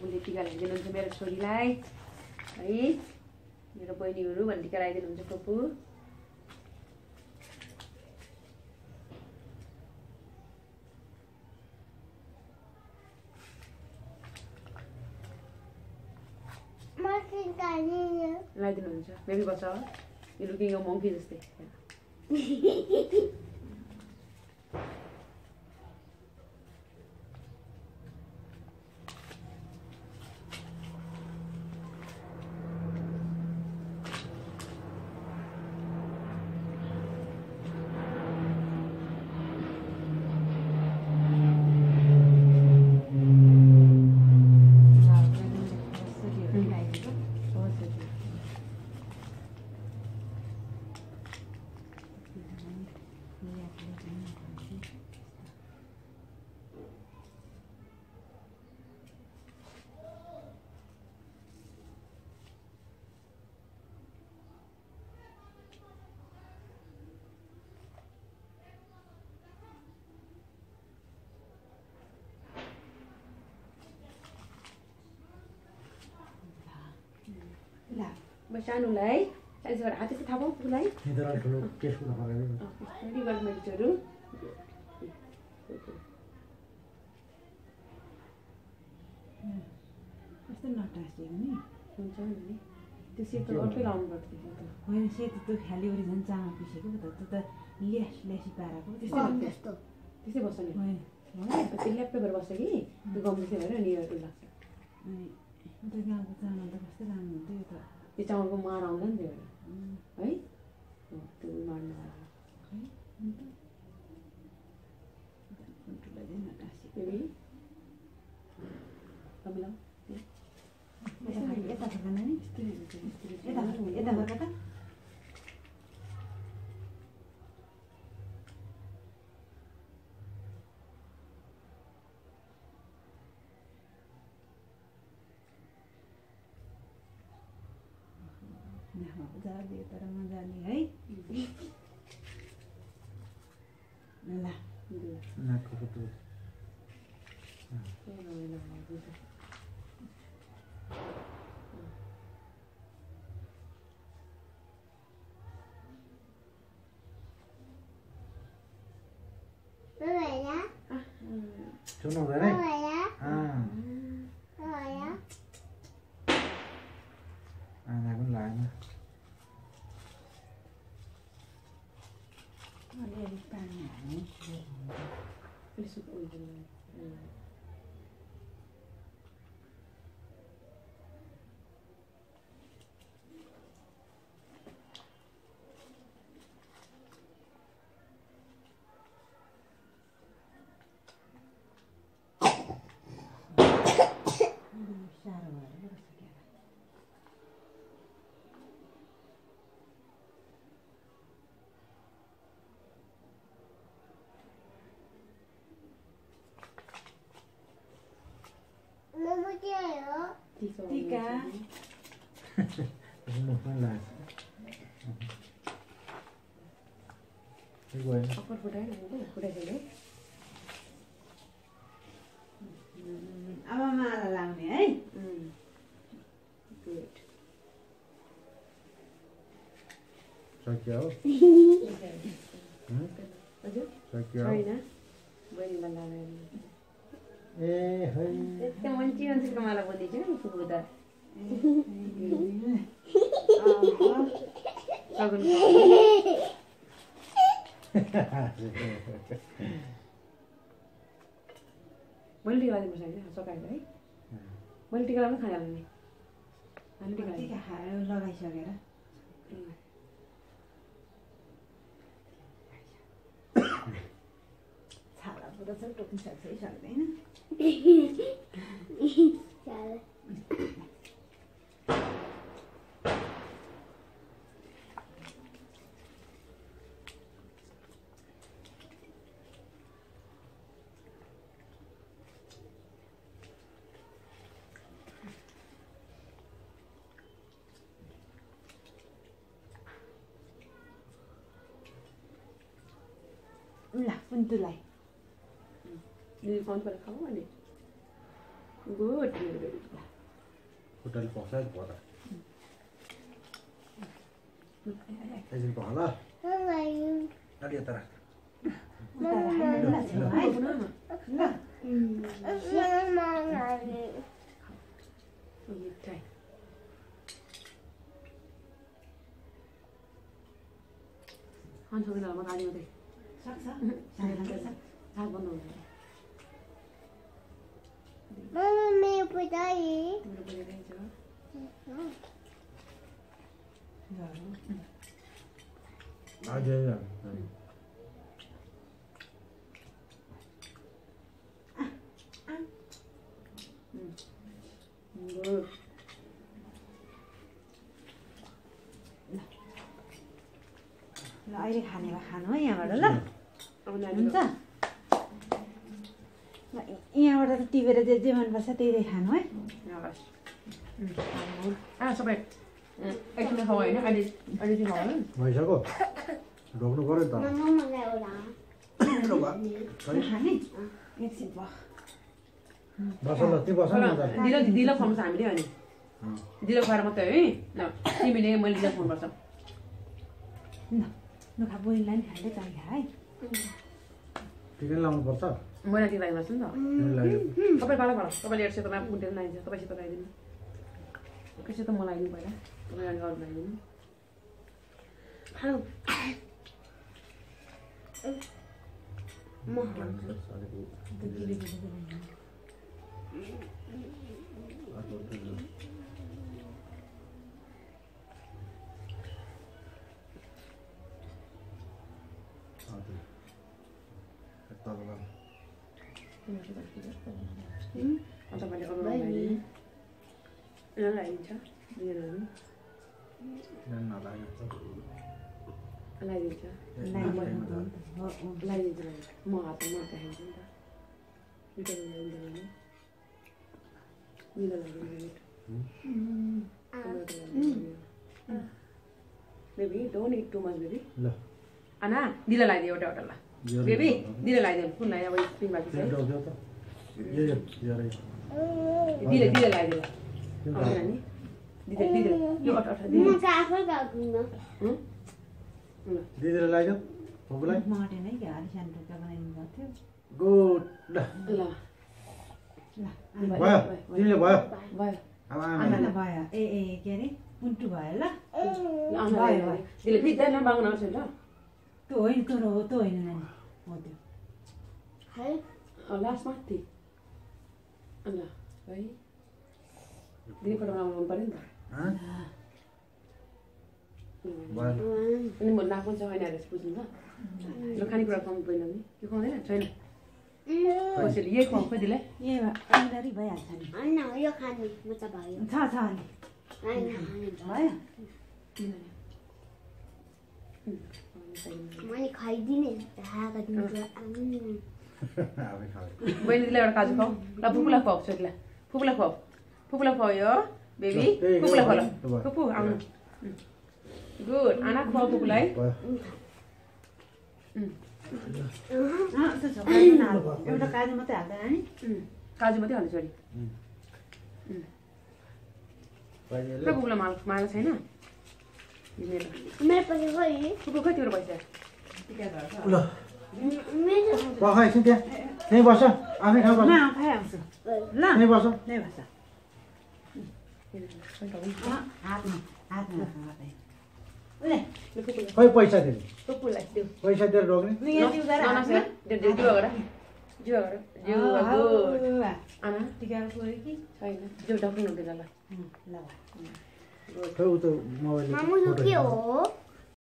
उसले टिका लगाइदिनुहुन्छ मेरो छोरीलाई है मेरो बहिनीहरू भन्ने टिका लगाइदिनुहुन्छ फुपू लगाइदिनुहुन्छ बेबी बच्च यो लुकिङ अ मङ्की जस्तै सानोलाई चालिसबाट हात यस्तो थाहा पाऊ फुलाई गभर्मेन्टहरू कस्तो नटासिएको नि हुन्छ नि त्यो सेतो अर्कै लाउनु पर्छ होइन सेतो त्यो खाली ओरि झन् चामल पिसेको त त्यो त ल्यासी पाराको त्यस्तै बस्छ नि होइन त्यो ल्याप्पै भएर बस्छ कि त्यो गम त्यस्तै भएर नि लाग्छ अनि त्यो गाउँको चामल त कस्तो राम्रो हुन्थ्यो यो त त्यो चामलको मार आउँदैन त्यो है त्यो मार्नु यता फर्का त मजाले तर मजाले है ल सुन्नु हुँदैन आना पनि लागेन अलिअलि पानी हाल्नु टीका मुखमा लाग्छ अप्पर फुटाएन फुटाइसक्यो अब माला लाउने है गुड सक्यो हो हजुर सक्यो छैन बहिनीलाई लगाएर ए है त्यस्तो मान्छेको माला बोलिदिन्छु नि फुपू त मैले टिका लगाइदिनुपर्छ होइन सकाएर है मैले टिका लगाउनु खाइहाल्ने टीका लगाइसकेर छाला पुरा छ टोक्नु सक्छ है सक्दैन ल पुन्तुलाई दिदी फोन पर खाऊ अनि गुड होटल पक्सा पर्दा एकछिन पख ल अलि यता राख ल अहिले खाने भए खानु है यहाँबाट ल हुन्छ यहाँबाट त टिपेर जे मनपर्छ त्यही खानु है सबै एकछिन खाऊ होइन अहिले चाहिँ खाऊ होइन भइसक्यो ढोक्नु पर्यो नि खाने एकछिन भयो बस ल त्यो बस न दिलो खुवाउनु छ हामीले अनि दिलो खुवाएर मात्रै है ल तिमीले मैले दिलो खुवाउनुपर्छ नखा बोइललाई नि खाँदै चाहिन्छ है टिकन लाउनु पर्छ मैले टिक लगाइदिनुहोस् नि त तपाईँ पाला पाला तपाईँले एउटा सेतोमा कुन्टेर लगाइदिन्छ तपाईँ सेतो लगाइदिनु कसै त मलाई लगाइदिनु पहिला तपाईँ अरू लगाइदिनु तपाईँले अरू लगाइदिन्छ लगाइदिन्छ म हातमा देखाइदिन्छु नि त मिठो लगाइदिन्छ baby don't it too much baby ल आना दिलो लगाइदियो एउटा एउटा ल बेबी दिलो लगाइदियो कुन लगायो अब स्प्रिङ बाँकी छ दिले दिले लगाइदियो नानी दिदी दिदी यो अटा अटा दिदी दिदीले लगाइदियो फुपूलाई मटे नै क्या अलि सानो टुक्रा बनाइदिनु भएको थियो गुड ल ल भयो तिमीले भयो भयो अब आमा भयो ए के अरे पुन्टु भयो ल भयो दिले बित्दैन बाङ्गन आउँछ ल त्यो होइन तँ होइन नानी हो त्यो लास्ट माथि ल है दिदी फोटो बनाउनु पर्यो नि त अनि म नाक पनि छ होइन रहेछ बुझ्नु ल ल खानेकुरा खुवाउनु पर्दैन नि यो खुवाउँदैन छैन कसैले यही खुवाउँ खोइ दिले ए आउँदाखेरि भइहाल्छ नि यो खाने म त भयो छ अलि भयो मैले खाइदिने बहिनीले एउटा काजु खुवाऊ ल फुपूलाई खुवाऊ छोरीलाई फुपूलाई खुवाऊ खुवायो बेबी फुपूलाई खुवाऊ फुपू आउनु गुड आना खुवाऊ फुपूलाई एउटा काजु मात्रै हाल्दैन नि काजु मात्रै हाल्नु छोरी फुपूलाई माला छैन मेरो पनि खोइ फुपू खोइ तिम्रो पैसा ल पख एकछिन त्यहीँ बस्छ आफ्नै ठाउँ बस्छ खाइहाल्छु ल त्यहीँ बस्छ नै बस्छ हातमा खै पैसा दिनु फुपूलाई दिउ पैसा दिएर रोक्ने आना टिकाको गऱ्यो कि छैन जिउ डक्नु हुँदैन ल खै उ त मोबाइल मामु के हो